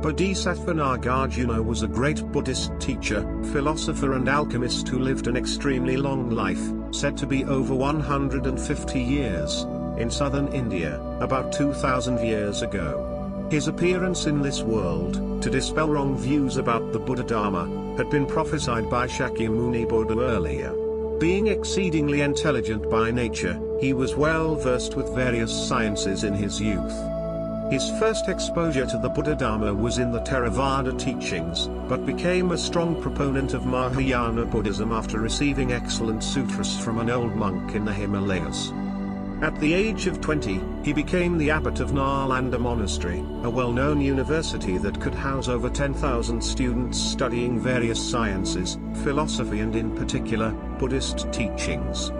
Bodhisattva Nagarjuna was a great Buddhist teacher, philosopher and alchemist who lived an extremely long life, said to be over 150 years, in southern India, about 2000 years ago. His appearance in this world, to dispel wrong views about the Buddha Dharma, had been prophesied by Shakyamuni Buddha earlier. Being exceedingly intelligent by nature, he was well versed with various sciences in his youth. His first exposure to the Buddha Dharma was in the Theravada teachings, but became a strong proponent of Mahayana Buddhism after receiving excellent sutras from an old monk in the Himalayas. At the age of 20, he became the abbot of Nalanda Monastery, a well-known university that could house over 10,000 students studying various sciences, philosophy and in particular, Buddhist teachings.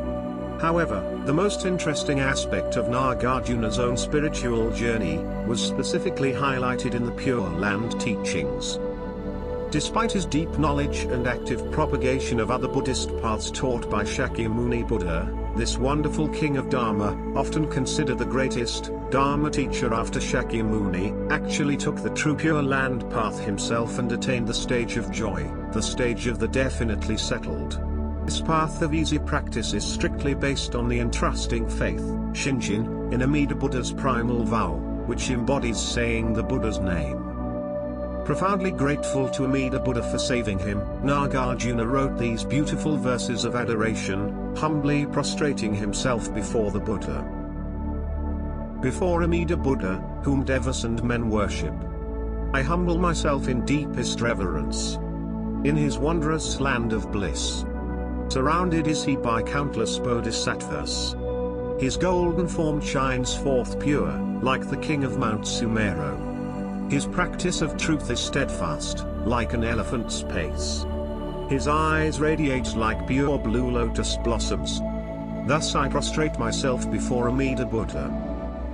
However, the most interesting aspect of Nagarjuna's own spiritual journey was specifically highlighted in the Pure Land teachings. Despite his deep knowledge and active propagation of other Buddhist paths taught by Shakyamuni Buddha, this wonderful king of Dharma, often considered the greatest Dharma teacher after Shakyamuni, actually took the true Pure Land path himself and attained the stage of joy, the stage of the definitely settled. This path of easy practice is strictly based on the entrusting faith, Shinjin, in Amida Buddha's primal vow, which embodies saying the Buddha's name. Profoundly grateful to Amida Buddha for saving him, Nagarjuna wrote these beautiful verses of adoration, humbly prostrating himself before the Buddha. Before Amida Buddha, whom devas and men worship, I humble myself in deepest reverence. In his wondrous land of bliss, surrounded is he by countless bodhisattvas. His golden form shines forth pure, like the king of Mount Sumeru. His practice of truth is steadfast, like an elephant's pace. His eyes radiate like pure blue lotus blossoms. Thus I prostrate myself before Amida Buddha.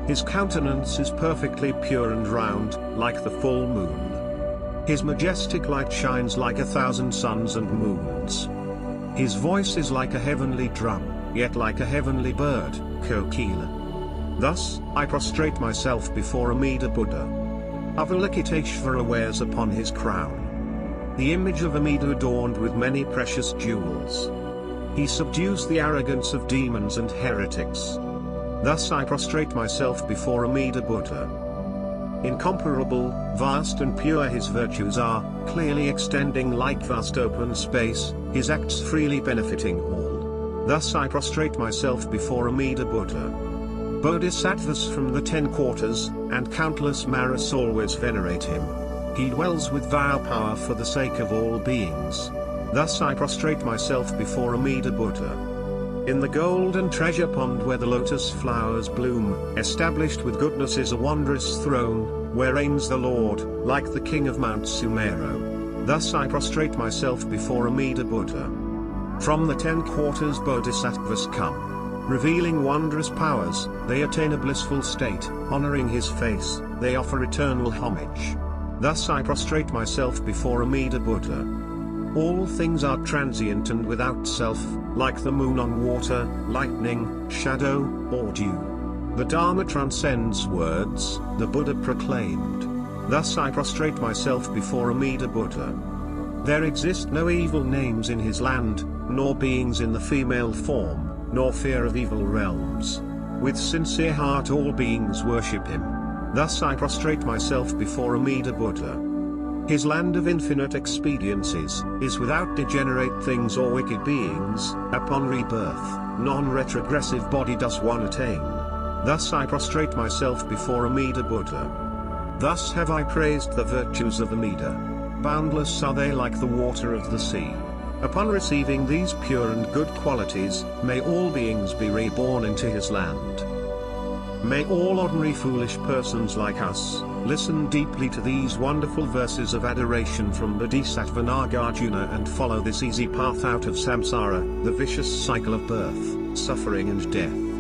His countenance is perfectly pure and round, like the full moon. His majestic light shines like 1,000 suns and moons. His voice is like a heavenly drum, yet like a heavenly bird, kokila. Thus, I prostrate myself before Amida Buddha. Avalokiteshvara wears upon his crown the image of Amida adorned with many precious jewels. He subdues the arrogance of demons and heretics. Thus I prostrate myself before Amida Buddha. Incomparable, vast and pure his virtues are, clearly extending like vast open space, his acts freely benefiting all. Thus I prostrate myself before Amida Buddha. Bodhisattvas from the 10 quarters, and countless Maras always venerate him. He dwells with vow power for the sake of all beings. Thus I prostrate myself before Amida Buddha. In the golden treasure pond where the lotus flowers bloom, established with goodness is a wondrous throne, where reigns the Lord, like the king of Mount Sumeru. Thus I prostrate myself before Amida Buddha. From the 10 quarters bodhisattvas come, revealing wondrous powers. They attain a blissful state, honoring his face, they offer eternal homage. Thus I prostrate myself before Amida Buddha. All things are transient and without self, like the moon on water, lightning, shadow, or dew. The Dharma transcends words, the Buddha proclaimed. Thus I prostrate myself before Amida Buddha. There exist no evil names in his land, nor beings in the female form, nor fear of evil realms. With sincere heart all beings worship him. Thus I prostrate myself before Amida Buddha. His land of infinite expediencies is without degenerate things or wicked beings. Upon rebirth, non-retrogressive body does one attain. Thus I prostrate myself before Amida Buddha. Thus have I praised the virtues of Amida. Boundless are they like the water of the sea. Upon receiving these pure and good qualities, may all beings be reborn into his land. May all ordinary foolish persons like us, listen deeply to these wonderful verses of adoration from Bodhisattva Nagarjuna and follow this easy path out of samsara, the vicious cycle of birth, suffering and death.